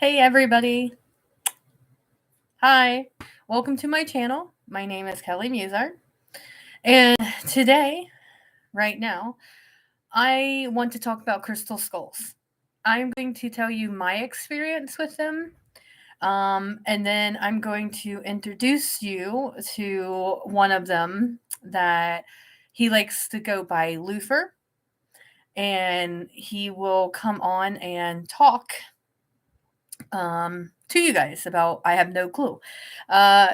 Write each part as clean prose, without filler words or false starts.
Hey everybody. Hi. Welcome to my channel. My name is Kelly Musart. And today, right now, I want to talk about crystal skulls. I'm going to tell you my experience with them. And then I'm going to introduce you to one of them that he likes to go by Lufer. And he will come on and talk to you guys about I have no clue.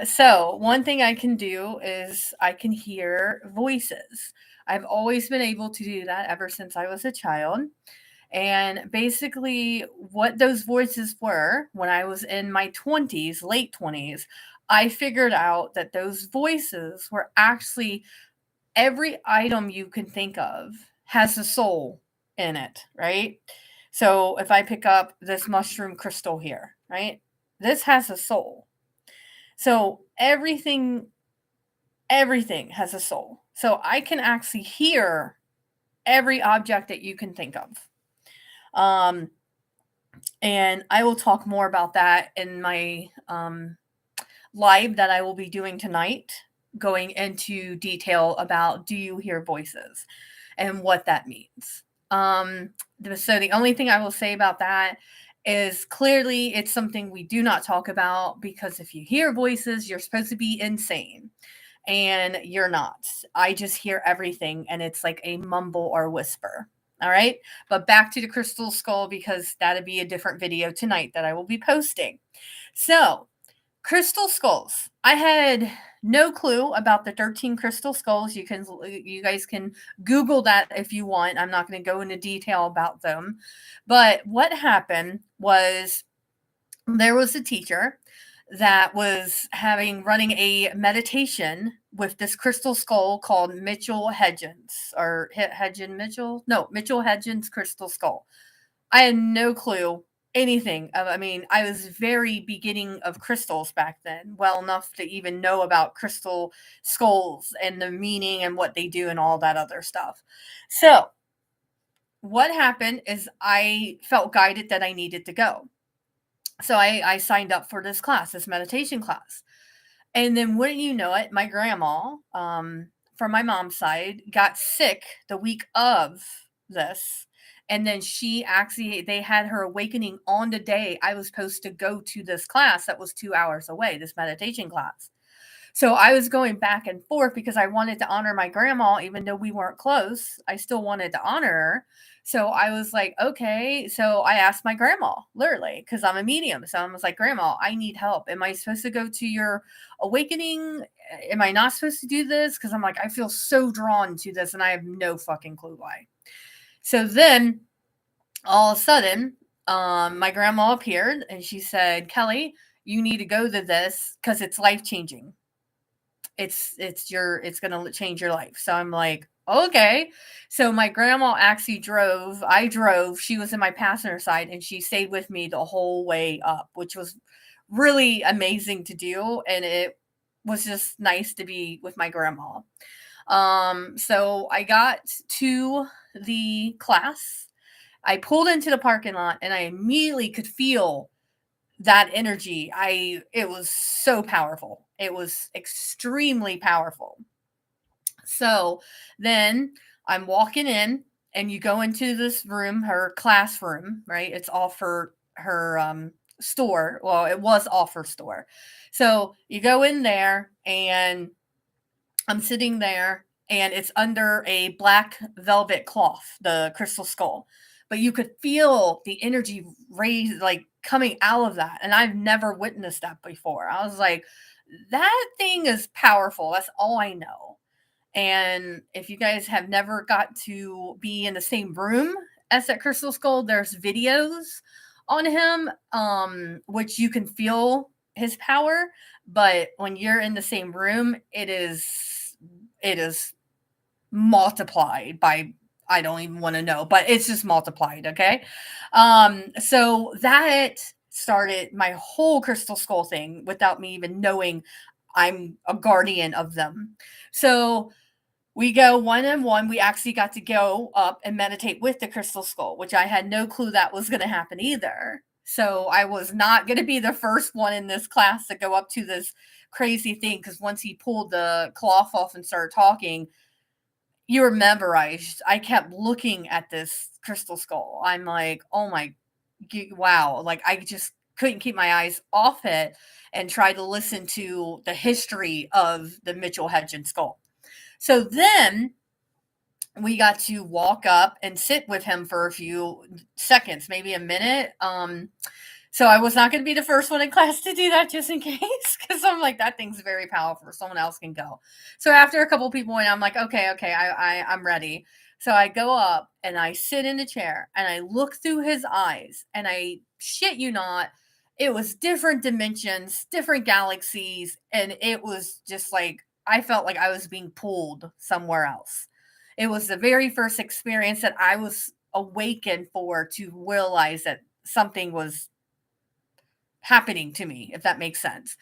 So one thing I can do is I can hear voices. I've always been able to do that ever since I was a child. And basically, what those voices were when I was in my 20s, late 20s, I figured out that those voices were actually every item you can think of has a soul in it, right? So if I pick up this mushroom crystal here, right? This has a soul. So everything has a soul. So I can actually hear every object that you can think of. And I will talk more about that in my live that I will be doing tonight, going into detail about do you hear voices and what that means. So the only thing I will say about that is clearly it's something we do not talk about because if you hear voices, you're supposed to be insane. And you're not. I just hear everything and it's like a mumble or whisper. All right. But back to the crystal skull because that'll be a different video tonight that I will be posting. So, crystal skulls. I had no clue about the 13 crystal skulls. You guys can Google that if you want. I'm not going to go into detail about them. But what happened was there was a teacher that was running a meditation with this crystal skull called Mitchell Hedgens or Hedgen Mitchell. No, Mitchell Hedgens crystal skull. I had no clue anything of, I mean, I was very beginning of crystals back then, well enough to even know about crystal skulls and the meaning and what they do and all that other stuff. So, what happened is I felt guided that I needed to go. So I signed up for this class, this meditation class. And then wouldn't you know it, my grandma, from my mom's side, got sick the week of this. And then they had her awakening on the day I was supposed to go to this class that was 2 hours away, this meditation class. So I was going back and forth because I wanted to honor my grandma, even though we weren't close. I still wanted to honor her. So I was like, okay. So I asked my grandma, literally, because I'm a medium. So I was like, Grandma, I need help. Am I supposed to go to your awakening? Am I not supposed to do this? Because I'm like, I feel so drawn to this and I have no fucking clue why. So then all of a sudden, my grandma appeared and she said, Kelly, you need to go to this because it's life changing. It's going to change your life. So I'm like, okay. So my grandma actually drove. I drove. She was in my passenger side and she stayed with me the whole way up, which was really amazing to do. And it was just nice to be with my grandma. So I got to the class. I pulled into the parking lot and I immediately could feel that energy. It was so powerful. It was extremely powerful. So then I'm walking in and you go into this room, her classroom, right? It's all for her store. Well, it was all for store. So you go in there and I'm sitting there and it's under a black velvet cloth, the crystal skull. But you could feel the energy raise, like coming out of that. And I've never witnessed that before. I was like, that thing is powerful. That's all I know. And if you guys have never got to be in the same room as that crystal skull, there's videos on him, which you can feel his power. But when you're in the same room, it is multiplied by I don't even want to know, but it's just multiplied, okay? So that started my whole crystal skull thing without me even knowing I'm a guardian of them. So we go one on one. We actually got to go up and meditate with the crystal skull, which I had no clue that was going to happen either. So I was not going to be the first one in this class to go up to this crazy thing, because once he pulled the cloth off and started talking, you were memorized. I kept looking at this crystal skull. I'm like, oh my, wow. Like, I just couldn't keep my eyes off it and try to listen to the history of the Mitchell Hedgen skull. So then we got to walk up and sit with him for a few seconds, maybe a minute. So I was not going to be the first one in class to do that, just in case, because I'm like, that thing's very powerful. Someone else can go. So after a couple people went, I'm like, okay, I'm ready. So I go up and I sit in a chair and I look through his eyes, and I shit you not, it was different dimensions, different galaxies, and it was just like I felt like I was being pulled somewhere else. It was the very first experience that I was awakened for, to realize that something was happening to me, if that makes sense.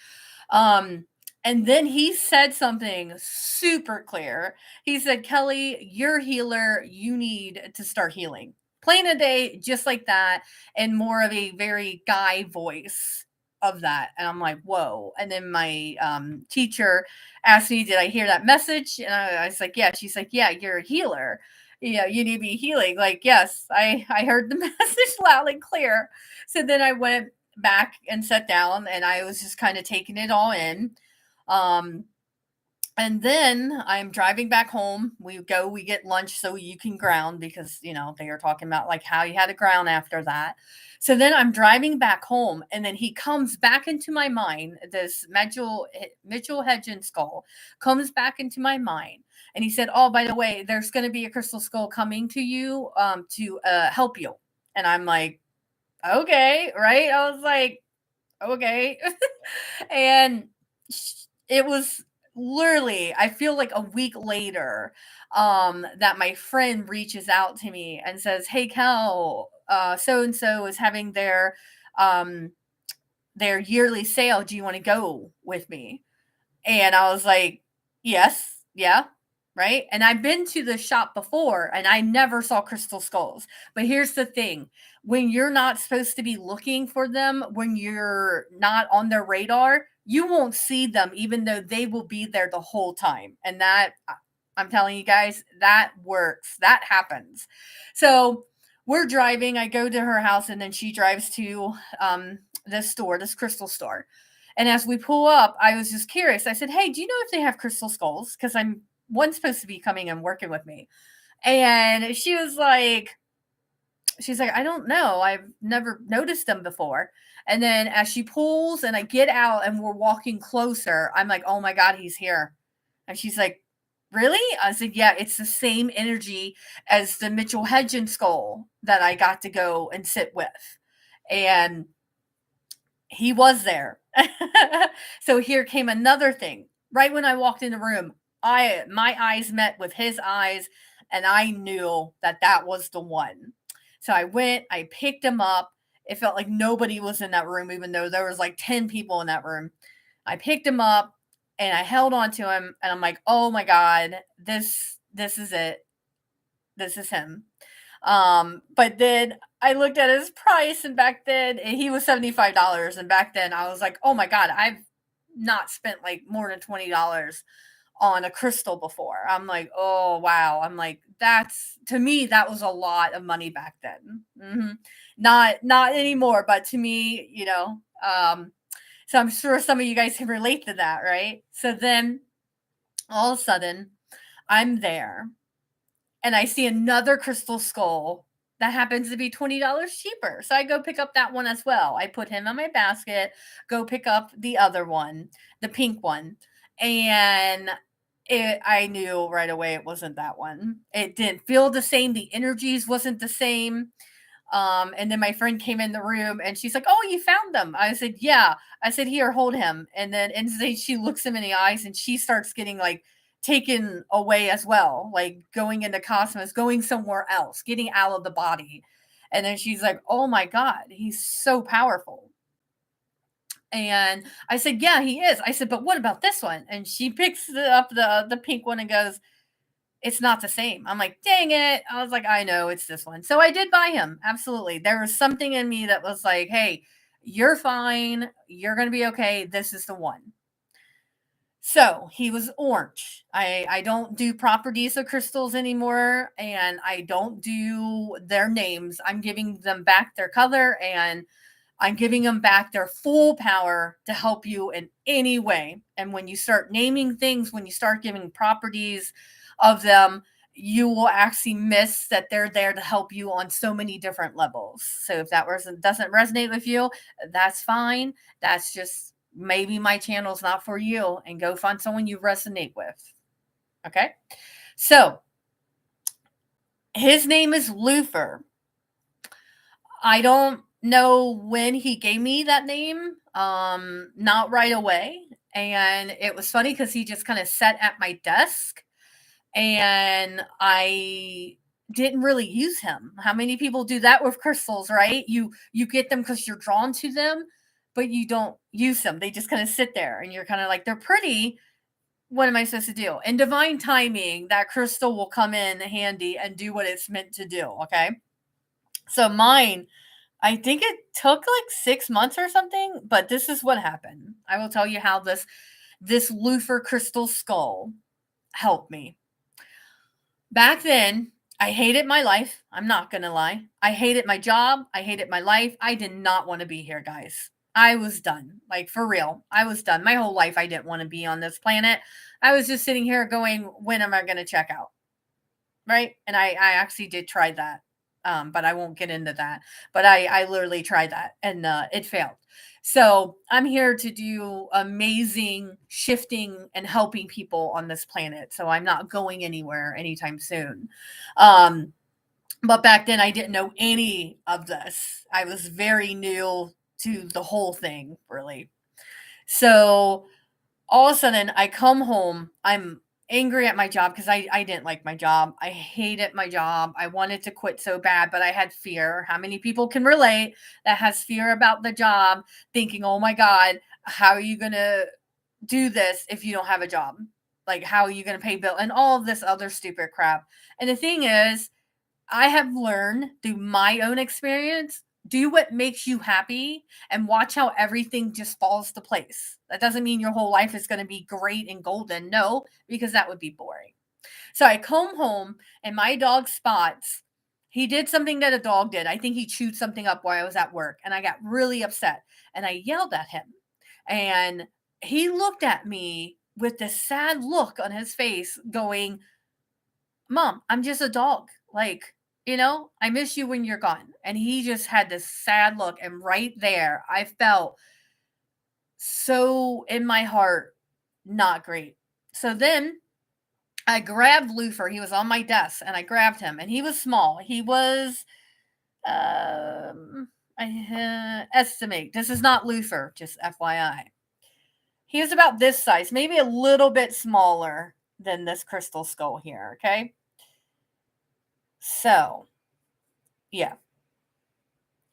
Um, and then he said something super clear. He said, Kelly, you're a healer. You need to start healing. Plain a day, just like that, and more of a very guy voice of that. And I'm like, whoa. And then my teacher asked me, did I hear that message? And I was like, yeah. She's like, yeah, you're a healer. Yeah, you need to be healing. Like, yes, I heard the message loud and clear. So then I went back and sat down, and I was just kind of taking it all in. Um, and then I'm driving back home. We get lunch so you can ground, because, they are talking about like how you had to ground after that. So then I'm driving back home, and then he comes back into my mind. This Mitchell Hedgen skull comes back into my mind. And he said, oh, by the way, there's going to be a crystal skull coming to you to help you. And I'm like, okay, right? I was like, okay. And it was literally, I feel like a week later, that my friend reaches out to me and says, hey, Cal, so and so is having um their yearly sale. Do you want to go with me? And I was like, yes, yeah, right. And I've been to the shop before and I never saw crystal skulls. But here's the thing, when you're not supposed to be looking for them, when you're not on their radar, you won't see them, even though they will be there the whole time. And that, I'm telling you guys, that works. That happens. So we're driving. I go to her house, and then she drives to this store, this crystal store. And as we pull up, I was just curious. I said, hey, do you know if they have crystal skulls? Because I'm one supposed to be coming and working with me. And she's like, I don't know. I've never noticed them before. And then as she pulls and I get out and we're walking closer, I'm like, oh my God, he's here. And she's like, really? I said, yeah, it's the same energy as the Mitchell Hedgen skull that I got to go and sit with. And he was there. So here came another thing. Right when I walked in the room, my eyes met with his eyes, and I knew that that was the one. So I went, I picked him up. It felt like nobody was in that room, even though there was like 10 people in that room. I picked him up and I held on to him, and I'm like, oh my God, this is it. This is him. But then I looked at his price, and back then he was $75. And back then I was like, oh my God, I've not spent like more than $20 on a crystal before. I'm like, oh wow. I'm like, that's, to me, that was a lot of money back then. Not anymore, but to me, so I'm sure some of you guys can relate to that, right? So then all of a sudden I'm there and I see another crystal skull that happens to be $20 cheaper. So I go pick up that one as well. I put him in my basket, go pick up the other one, the pink one. And I knew right away it wasn't that one. It didn't feel the same. The energies wasn't the same. And then my friend came in the room and she's like, oh, you found them. I said, yeah. I said, here, hold him. And then instantly she looks him in the eyes and she starts getting like taken away as well, like going into cosmos, going somewhere else, getting out of the body. And then she's like, oh my God, he's so powerful. And I said, yeah, he is. I said, but what about this one? And she picks up the pink one and goes, it's not the same. I'm like, dang it. I was like, I know it's this one. So I did buy him. Absolutely. There was something in me that was like, hey, you're fine. You're going to be okay. This is the one. So he was orange. I don't do properties of crystals anymore, and I don't do their names. I'm giving them back their color, and I'm giving them back their full power to help you in any way. And when you start naming things, when you start giving properties of them, you will actually miss that they're there to help you on so many different levels. So if that doesn't resonate with you, that's fine. That's just maybe my channel's not for you, and go find someone you resonate with. Okay. So his name is Lufer. I don't know when he gave me that name. Not right away. And it was funny because he just kind of sat at my desk, and I didn't really use him. How many people do that with crystals, right? You get them because you're drawn to them, but you don't use them. They just kind of sit there, and you're kind of like, they're pretty. What am I supposed to do? In divine timing, that crystal will come in handy and do what it's meant to do. Okay. So mine, I think it took like 6 months or something, but this is what happened. I will tell you how this Lufer crystal skull helped me. Back then, I hated my life. I'm not going to lie. I hated my job. I hated my life. I did not want to be here, guys. I was done. Like, for real. I was done. My whole life, I didn't want to be on this planet. I was just sitting here going, when am I going to check out? Right? And I actually did try that. But I won't get into that. But I literally tried that, and it failed. So I'm here to do amazing shifting and helping people on this planet. So I'm not going anywhere anytime soon. Um, but back then I didn't know any of this. I was very new to the whole thing, really. So all of a sudden I come home, I'm angry at my job because I didn't like my job. I hated my job. I wanted to quit so bad, but I had fear. How many people can relate that has fear about the job, thinking, oh my God, how are you going to do this if you don't have a job? Like, how are you going to pay bill and all of this other stupid crap? And the thing is, I have learned through my own experience, do what makes you happy and watch how everything just falls to place. That doesn't mean your whole life is going to be great and golden. No, because that would be boring. So I come home and my dog Spots, he did something that a dog did. I think he chewed something up while I was at work, and I got really upset and I yelled at him. And he looked at me with this sad look on his face, going, Mom, I'm just a dog. Like, I miss you when you're gone. And he just had this sad look. And right there, I felt so in my heart, not great. So then I grabbed Lufer. He was on my desk, and I grabbed him. And he was small. He was, I estimate. This is not Lufer, just FYI. He was about this size, maybe a little bit smaller than this crystal skull here. Okay. So, yeah.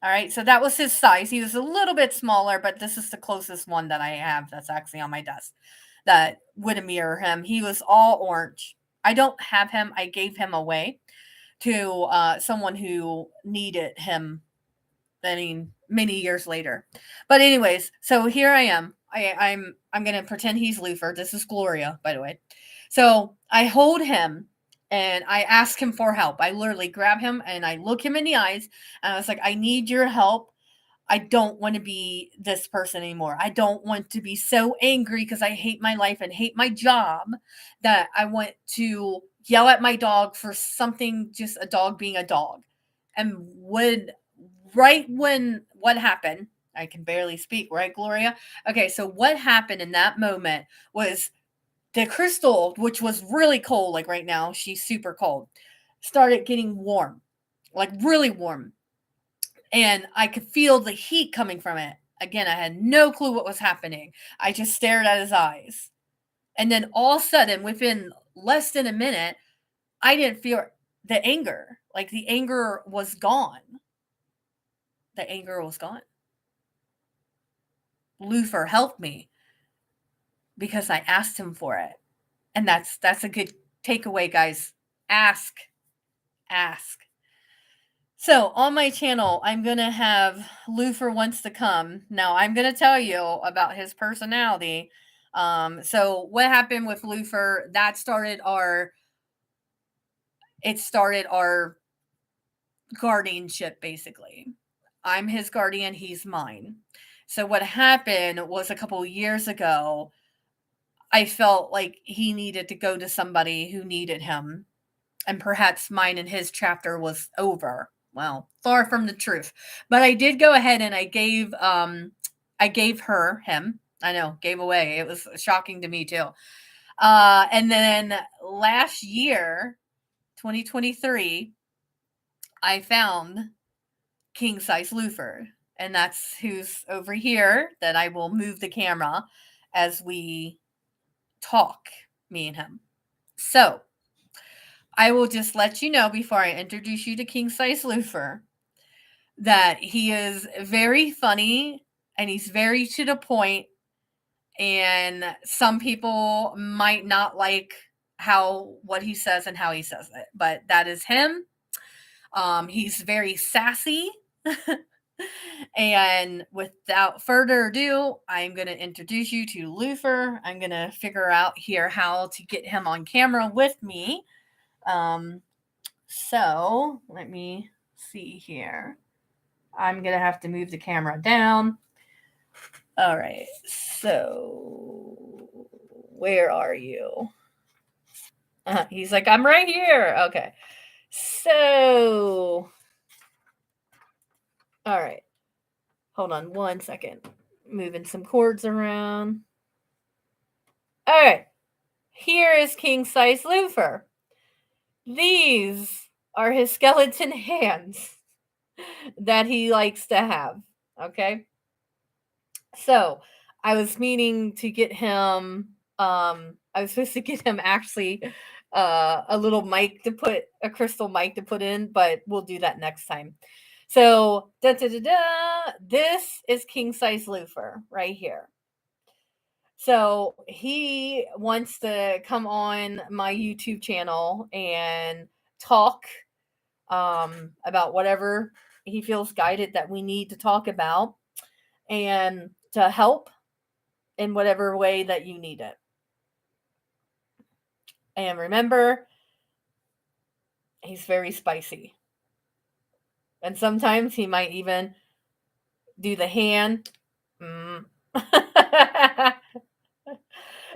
All right, so that was his size. He was a little bit smaller, but this is the closest one that I have that's actually on my desk that would mirror him. He was all orange. I don't have him. I gave him away to someone who needed him. I mean, many years later. But anyways, so here I am. I'm gonna pretend he's Lufer. This is Gloria, by the way. So I hold him and I ask him for help. I literally grab him and I look him in the eyes, and I was like, I need your help. I don't want to be this person anymore. I don't want to be so angry because I hate my life and hate my job that I want to yell at my dog for something, just a dog being a dog. And when what happened, I can barely speak, right, Gloria? Okay, so what happened in that moment was the crystal, which was really cold, like right now, she's super cold, started getting warm, like really warm. And I could feel the heat coming from it. Again, I had no clue what was happening. I just stared at his eyes. And then all of a sudden, within less than a minute, I didn't feel the anger. Like the anger was gone. The anger was gone. Lufer helped me because I asked him for it. And that's a good takeaway, guys. Ask. Ask. So on my channel, I'm going to have Lufer Wants to Come. Now, I'm going to tell you about his personality. So what happened with Lufer, it started our guardianship, basically. I'm his guardian, he's mine. So what happened was a couple years ago, I felt like he needed to go to somebody who needed him, and perhaps mine and his chapter was over. Well, far from the truth. But I did go ahead and I gave him. I know, gave away. It was shocking to me too. And then last year, 2023, I found King Size Lufer. And that's who's over here that I will move the camera as we talk, me and him. So I will just let you know before I introduce you to King Size Lufer that he is very funny and he's very to the point, and some people might not like what he says and how he says it, but that is him. He's very sassy. And without further ado, I'm going to introduce you to Lufer. I'm going to figure out here how to get him on camera with me. So let me see here. I'm going to have to move the camera down. All right. So where are you? He's like, I'm right here. Okay. So, all right. Hold on 1 second. Moving some cords around. All right. Here is King Size Lufer. These are his skeleton hands that he likes to have. Okay. So I was meaning to get him, I was supposed to get him actually a little mic to put, a crystal mic to put in, but we'll do that next time. So, this is King Size Lufer right here. So he wants to come on my YouTube channel and talk about whatever he feels guided that we need to talk about, and to help in whatever way that you need it. And remember, he's very spicy. And sometimes he might even do the hand.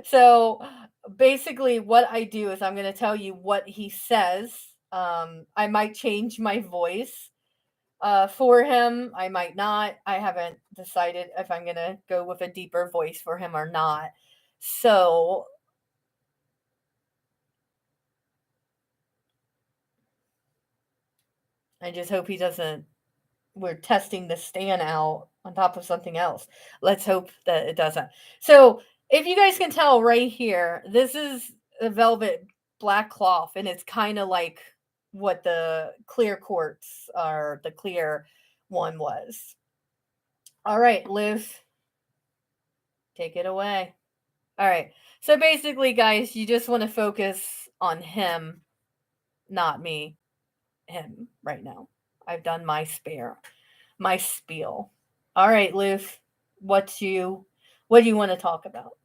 So basically what I do is I'm going to tell you what he says. I might change my voice for him. I might not. I haven't decided if I'm going to go with a deeper voice for him or not. So I just hope he doesn't. We're testing the stand out on top of something else. Let's hope that it doesn't. So if you guys can tell right here, this is a velvet black cloth, and it's kind of like what the clear quartz or the clear one was. All right, Liv, take it away. All right. So basically, guys, you just want to focus on him, not me. Him right now. I've done my spiel. All right, Liv, what do you want to talk about?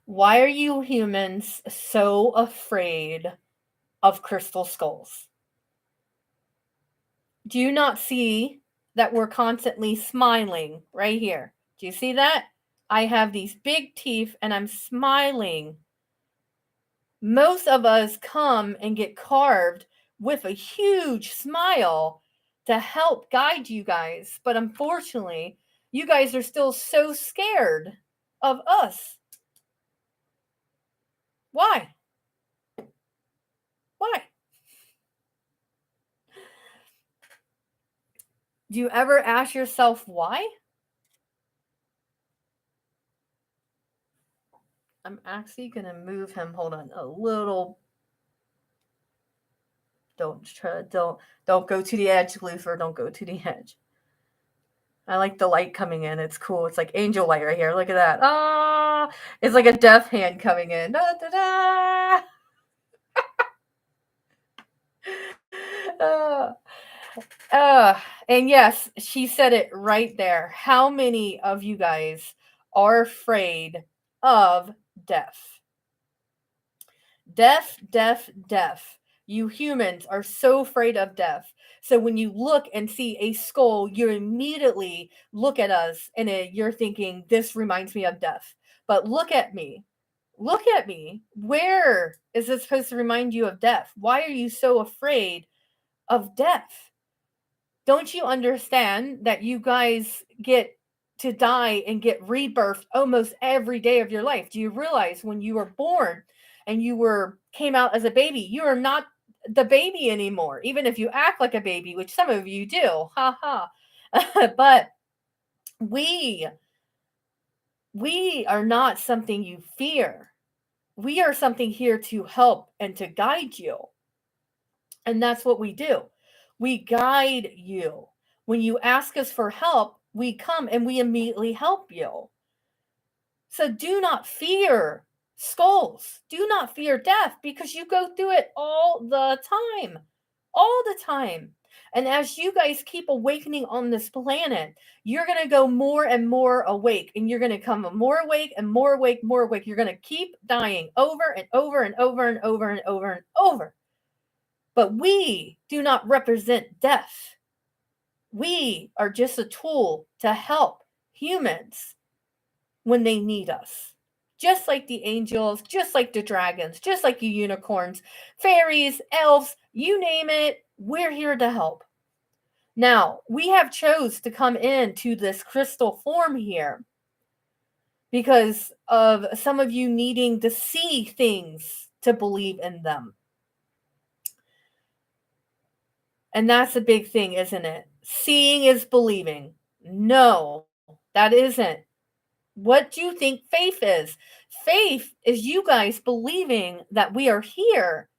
Why are you humans so afraid of crystal skulls? Do you not see that we're constantly smiling right here? Do you see that? I have these big teeth and I'm smiling. Most of us come and get carved with a huge smile to help guide you guys. But unfortunately, you guys are still so scared of us. Why? Why? Do you ever ask yourself why? I'm actually going to move him. Hold on a little. Don't go to the edge, Lufer. Don't go to the edge. I like the light coming in. It's cool. It's like angel light right here. Look at that. Ah, it's like a death hand coming in. Da, da, da. Uh, and yes, she said it right there. How many of you guys are afraid of death? Death, death, death. You humans are so afraid of death. So when you look and see a skull, you immediately look at us and you're thinking, this reminds me of death. But look at me. Look at me. Where is this supposed to remind you of death? Why are you so afraid of death? Don't you understand that you guys get to die and get rebirthed almost every day of your life? Do you realize when you were born and came out as a baby, you are not the baby anymore, even if you act like a baby, which some of you do. Ha ha. But we we are not something you fear. We are something here to help and to guide you. And that's what we do. We guide you. When you ask us for help, we come and we immediately help you. So do not fear skulls. Do not fear death because you go through it all the time. All the time. And as you guys keep awakening on this planet, you're going to go more and more awake, and you're going to come more awake and more awake, more awake. You're going to keep dying over and over and over and over and over and over. But we do not represent death. We are just a tool to help humans when they need us. Just like the angels, just like the dragons, just like the unicorns, fairies, elves, you name it, we're here to help. Now, we have chose to come into this crystal form here because of some of you needing to see things to believe in them. And that's a big thing, isn't it? Seeing is believing. No, that isn't. What do you think faith is? Faith is you guys believing that we are here,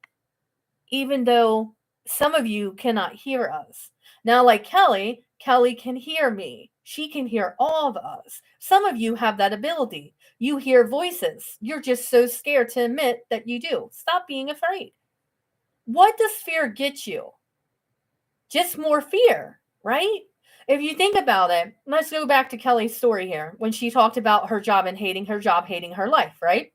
even though some of you cannot hear us. Now, like Kelly can hear me. She can hear all of us. Some of you have that ability. You hear voices. You're just so scared to admit that you do. Stop being afraid. What does fear get you? Just more fear, right? If you think about it, let's go back to Kelly's story here when she talked about her job and hating her job, hating her life, right?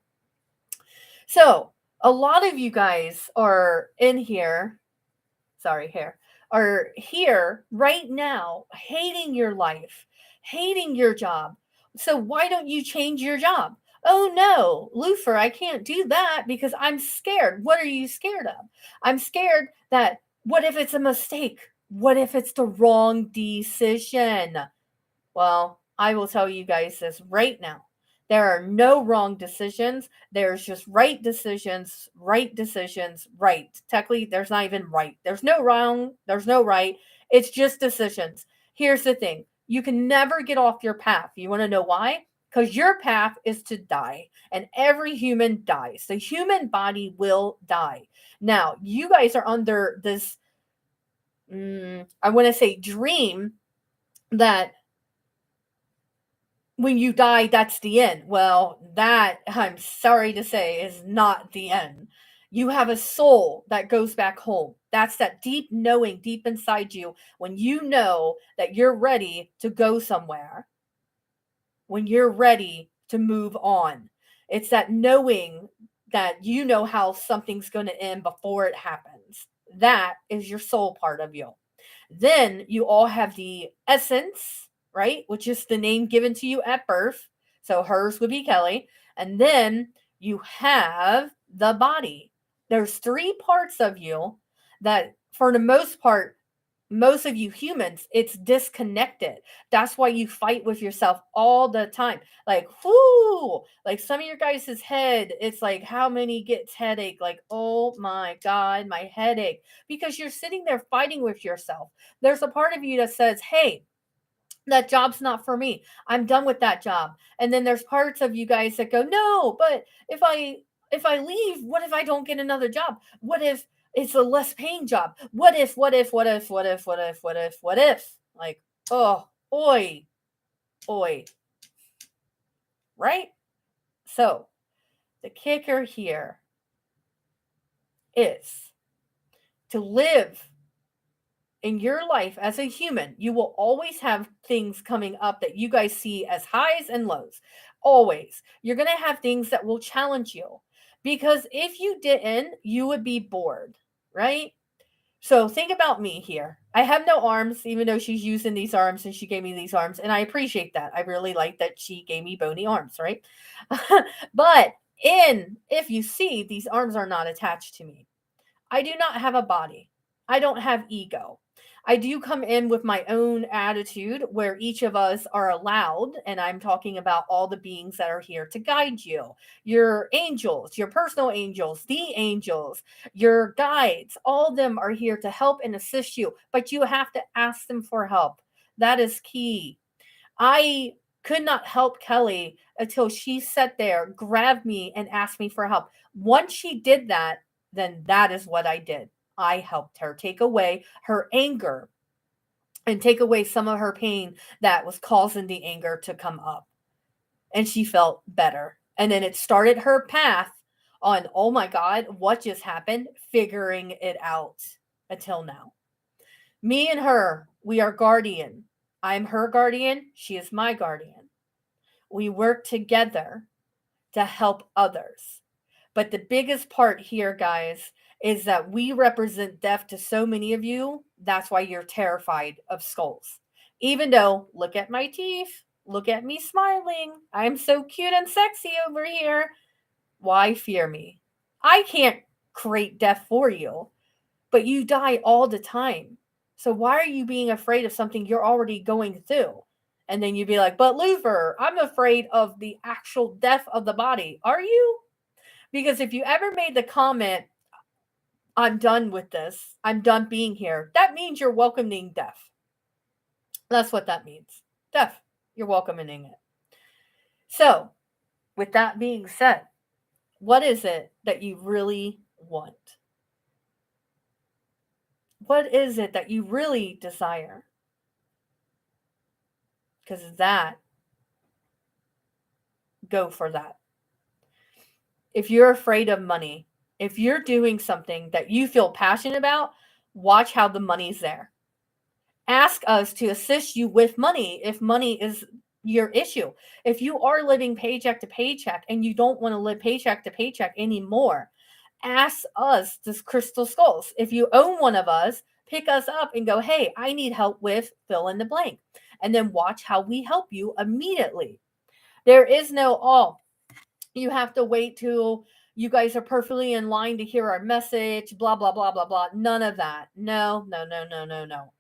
So, a lot of you guys are in here, are here right now hating your life, hating your job. So, why don't you change your job? Oh no, Lufer, I can't do that because I'm scared. What are you scared of? I'm scared that what if it's a mistake? What if it's the wrong decision? Well, I will tell you guys this right now. There are no wrong decisions. There's just right decisions, right decisions, right. Technically, there's not even right. There's no wrong, there's no right. It's just decisions. Here's the thing. You can never get off your path. You want to know why? Because your path is to die, and every human dies. The human body will die. Now, you guys are under this, I want to say, dream that when you die, that's the end. Well, that, I'm sorry to say, is not the end. You have a soul that goes back home. That's that deep knowing deep inside you when you know that you're ready to go somewhere, when you're ready to move on. It's that knowing that you know how something's going to end before it happens. That is your soul part of you. Then you all have the essence, right? Which is the name given to you at birth. So hers would be Kelly. And then you have the body. There's three parts of you that, for the most part, most of you humans, it's disconnected. That's why you fight with yourself all the time. Like, whoo, like some of your guys' head, it's like, how many gets headache? Like, oh my God, my headache. Because you're sitting there fighting with yourself. There's a part of you that says, hey, that job's not for me. I'm done with that job. And then there's parts of you guys that go, no, but if I leave, what if I don't get another job? What if it's a less paying job? What if? Like, oh, Oi, oi, right? So the kicker here is to live in your life as a human. You will always have things coming up that you guys see as highs and lows. Always. You're going to have things that will challenge you, because if you didn't, you would be bored, right? So think about me here. I have no arms, even though she's using these arms and she gave me these arms. And I appreciate that. I really like that she gave me bony arms, right? But if you see, these arms are not attached to me. I do not have a body. I don't have ego. I do come in with my own attitude where each of us are allowed, and I'm talking about all the beings that are here to guide you. Your angels, your personal angels, the angels, your guides, all of them are here to help and assist you, but you have to ask them for help. That is key. I could not help Kelly until she sat there, grabbed me, and asked me for help. Once she did that, then that is what I did. I helped her take away her anger and take away some of her pain that was causing the anger to come up. And she felt better. And then it started her path on, oh my God, what just happened? Figuring it out until now. Me and her, we are guardian. I'm her guardian. She is my guardian. We work together to help others. But the biggest part here, guys, is that we represent death to so many of you. That's why you're terrified of skulls. Even though, look at my teeth, look at me smiling. I'm so cute and sexy over here. Why fear me? I can't create death for you, but you die all the time. So why are you being afraid of something you're already going through? And then you'd be like, but Lufer, I'm afraid of the actual death of the body. Are you? Because if you ever made the comment, I'm done with this, I'm done being here, that means you're welcoming death. That's what that means. Death. You're welcoming it. So, with that being said, what is it that you really want? What is it that you really desire? Because go for that. If you're afraid of money, if you're doing something that you feel passionate about, watch how the money's there. Ask us to assist you with money if money is your issue. If you are living paycheck to paycheck and you don't want to live paycheck to paycheck anymore, ask us, this Crystal Skulls. If you own one of us, pick us up and go, hey, I need help with fill in the blank. And then watch how we help you immediately. There is no, you have to wait till you guys are perfectly in line to hear our message, blah, blah, blah, blah, blah. None of that. No, no, no, no, no, no.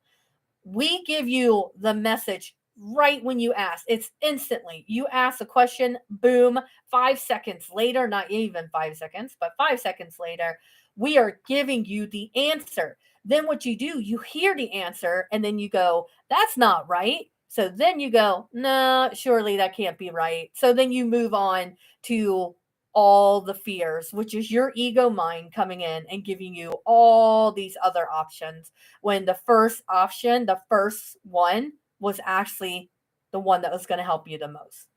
We give you the message right when you ask. It's instantly. You ask a question, boom, 5 seconds later, not even 5 seconds, but 5 seconds later, we are giving you the answer. Then what you do, you hear the answer and then you go, that's not right. So then you go, no, surely that can't be right. So then you move on to all the fears, which is your ego mind coming in and giving you all these other options. When the first option, the first one, was actually the one that was going to help you the most.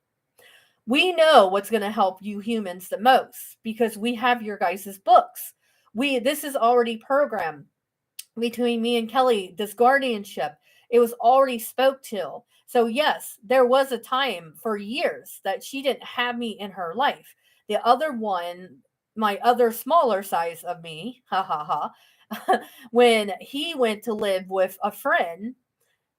We know what's going to help you humans the most because we have your guys' books. This is already programmed between me and Kelly, this guardianship. It was already spoke to. So yes, there was a time for years that she didn't have me in her life. The other one, my other smaller size of me, ha ha ha, when he went to live with a friend,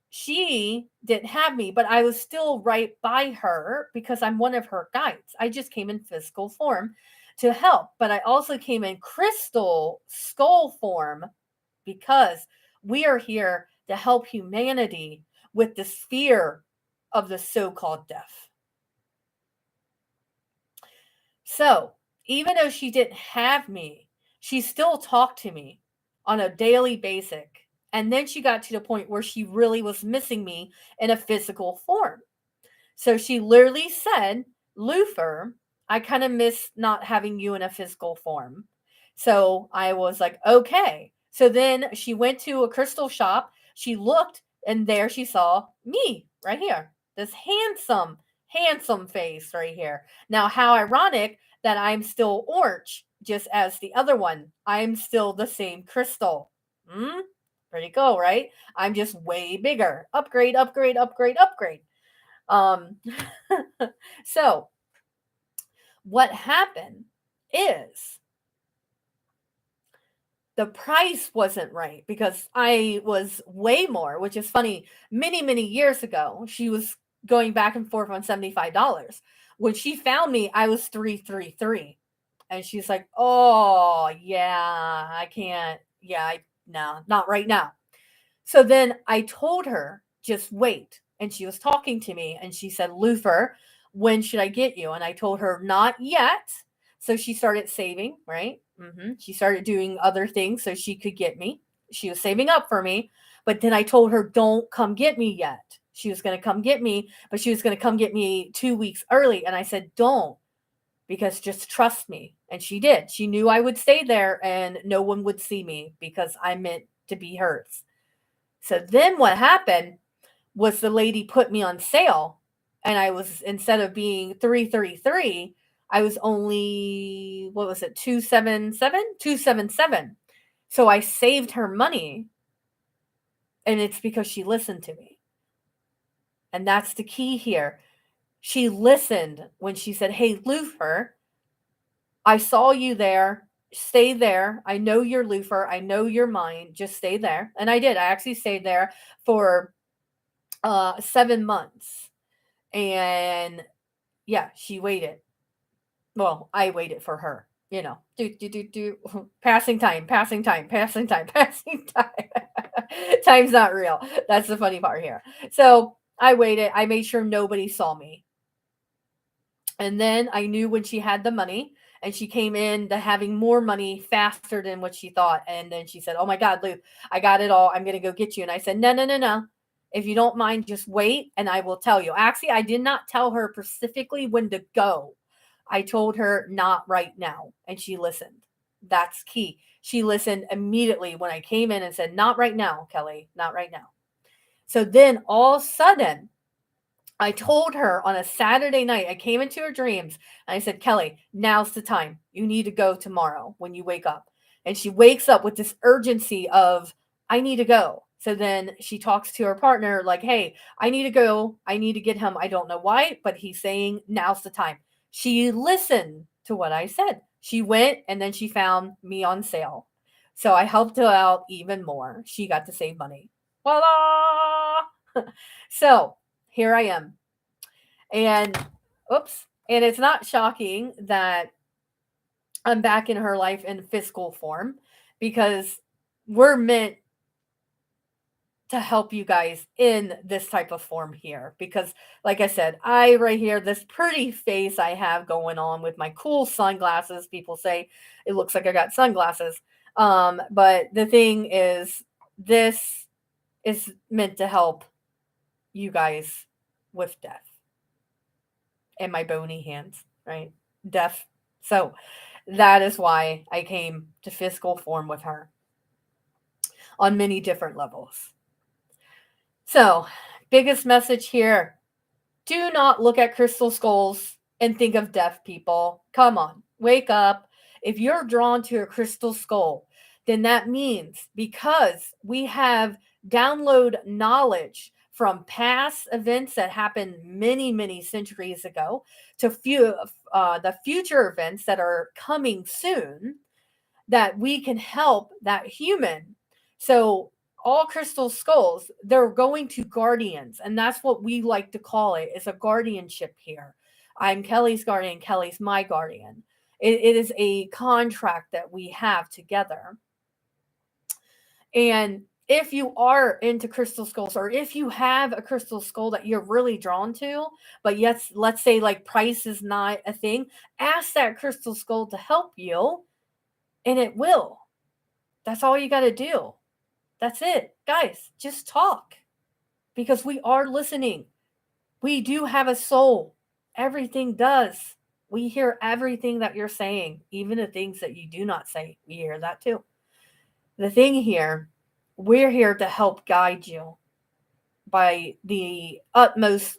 she didn't have me, but I was still right by her because I'm one of her guides. I just came in physical form to help, but I also came in crystal skull form because we are here to help humanity with this fear of the so-called death. So, even though she didn't have me, she still talked to me on a daily basis. And then she got to the point where she really was missing me in a physical form. So she literally said, Lufer, I kind of miss not having you in a physical form. So I was like, okay. So then she went to a crystal shop. She looked And there she saw me right here. This handsome face right here. Now, how ironic that I'm still orange, just as the other one. I'm still the same crystal. Hmm? Pretty cool, right? I'm just way bigger. Upgrade, upgrade, upgrade, upgrade. Um, so what happened is the price wasn't right because I was way more, which is funny. Many years ago, she was going back and forth on $75. When she found me, I was 333. And she's like, "Oh, yeah, I can't. Yeah, no, not right now." So then I told her, "Just wait." And she was talking to me and she said, "Luther, when should I get you?" And I told her, "Not yet." So she started saving, right? She started doing other things so she could get me. She was saving up for me. But then I told her, "Don't come get me yet." She was going to come get me, but she was going to come get me 2 weeks early. And I said, "Don't, because just trust me." And she did. She knew I would stay there and no one would see me because I meant to be hers. So then what happened was the lady put me on sale, and I was, instead of being 333, I was only, what was it, 277? 277. So I saved her money, and it's because she listened to me. And that's the key here. She listened when she said, "Hey, Lufer, I saw you there. Stay there. I know you're Lufer. I know you're mine. Just stay there." And I did. I actually stayed there for 7 months. And yeah, she waited. Well, I waited for her, passing time, passing time, passing time, passing time. Time's not real. That's the funny part here. So I waited. I made sure nobody saw me. And then I knew when she had the money, and she came in to having more money faster than what she thought. And then she said, "Oh my God, Lou, I got it all. I'm going to go get you." And I said, "No, no, no, no. If you don't mind, just wait and I will tell you." Actually, I did not tell her specifically when to go. I told her, "Not right now." And she listened. That's key. She listened immediately when I came in and said, "Not right now, Kelly, not right now." So then all of a sudden, I told her on a Saturday night, I came into her dreams and I said, "Kelly, now's the time. You need to go tomorrow when you wake up." And she wakes up with this urgency of, "I need to go." So then she talks to her partner, like, "Hey, I need to go. I need to get him. I don't know why, but he's saying now's the time." She listened to what I said. She went and then she found me on sale. So I helped her out even more. She got to save money. Voila! So here I am. And oops. And it's not shocking that I'm back in her life in physical form, because we're meant to help you guys in this type of form here. Because, like I said, I right here, this pretty face I have going on with my cool sunglasses. People say it looks like I got sunglasses. But the thing is, this is meant to help you guys with death. And my bony hands, right? Deaf. So that is why I came to physical form with her on many different levels. So, biggest message here: do not look at crystal skulls and think of deaf people. Come on, wake up. If you're drawn to a crystal skull, then that means because we have download knowledge from past events that happened many centuries ago to the future events that are coming soon, that we can help that human. So all crystal skulls, they're going to guardians, and that's what we like to call it, is a guardianship here. I'm Kelly's guardian, Kelly's my guardian. It is a contract that we have together. And if you are into crystal skulls, or if you have a crystal skull that you're really drawn to, but yes, let's say like price is not a thing, ask that crystal skull to help you, and it will. That's all you got to do. That's it. Guys, just talk, because we are listening. We do have a soul. Everything does. We hear everything that you're saying, even the things that you do not say. We hear that too. The thing here, we're here to help guide you. by the utmost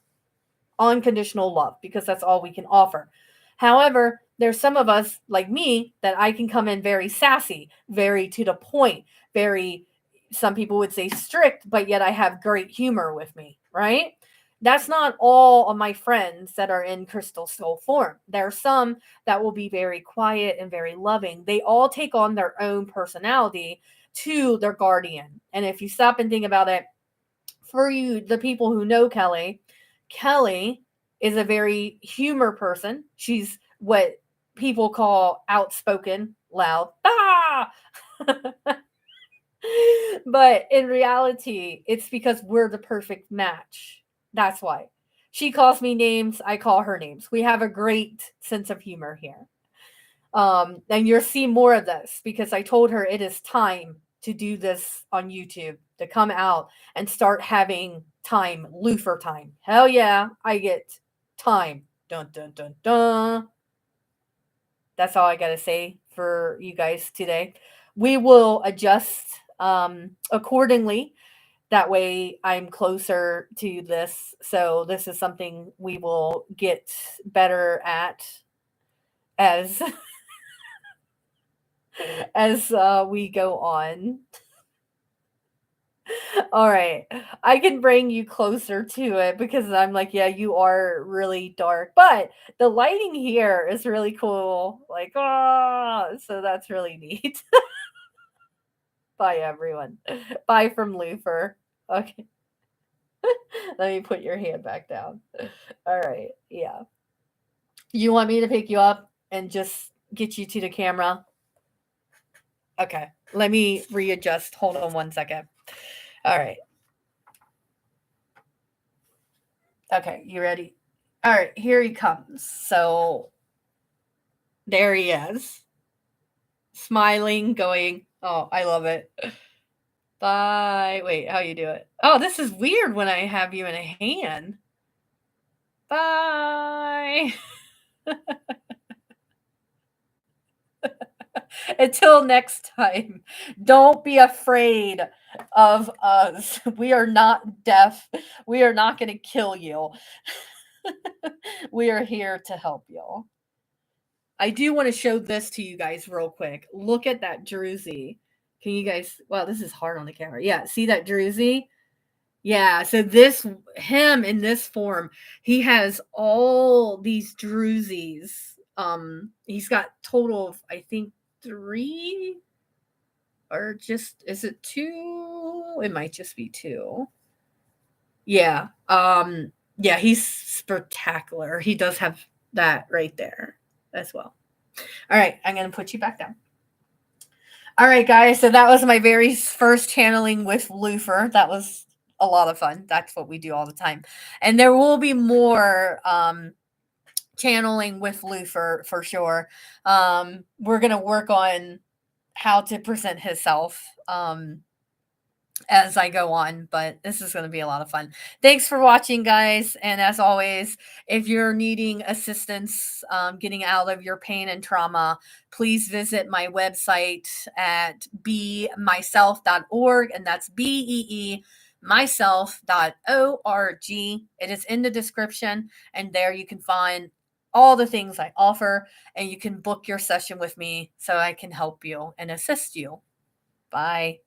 unconditional love because that's all we can offer. However, there's some of us like me that I can come in very sassy, very to the point, very, some people would say strict, but yet I have great humor with me, right? That's not all of my friends that are in crystal soul form. There are some that will be very quiet and very loving. They all take on their own personality to their guardian. And if you stop and think about it, for you, the people who know Kelly, Kelly is a very humor person. She's what people call outspoken, loud. Ah! But in reality, it's because we're the perfect match. That's why. She calls me names, I call her names. We have a great sense of humor here. And you'll see more of this because I told her it is time to do this on YouTube, to come out and start having time, Lufer time. Hell yeah, I get time. Dun dun dun dun. That's all I gotta say for you guys today. We will adjust accordingly. That way I'm closer to this. So this is something we will get better at as as we go on. All right. I can bring you closer to it because I'm like, yeah, you are really dark, but the lighting here is really cool. Like, ah, so that's really neat. Bye, everyone. Bye from Lufer. Okay. Let me put your hand back down. All right. Yeah. You want me to pick you up and just get you to the camera? Okay. Let me readjust. Hold on 1 second. All right. Okay, you ready? All right, here he comes. So there he is, smiling, going, "Oh, I love it." Bye. Wait, how you do it? Oh, this is weird when I have you in a hand. Bye. Until next time, don't be afraid of us. We are not deaf. We are not going to kill you. We are here to help you. I do want to show this to you guys real quick. Look at that druzy. Can you guys? Wow, this is hard on the camera. Yeah, see that druzy? Yeah, so this, him in this form, he has all these druzies. He's got total of I think 3, or just, is it 2? It might just be 2. Yeah. Yeah, he's spectacular. He does have that right there as well. All right, I'm going to put you back down. All right, guys. So that was my very first channeling with Lufer. That was a lot of fun. That's what we do all the time. And there will be more channeling with Lufer for sure. We're going to work on how to present himself as I go on, but this is going to be a lot of fun. Thanks for watching, guys. And as always, if you're needing assistance getting out of your pain and trauma, please visit my website at beemyself.org, and that's BEE myself.org. It is in the description, and there you can find all the things I offer, and you can book your session with me so I can help you and assist you. Bye.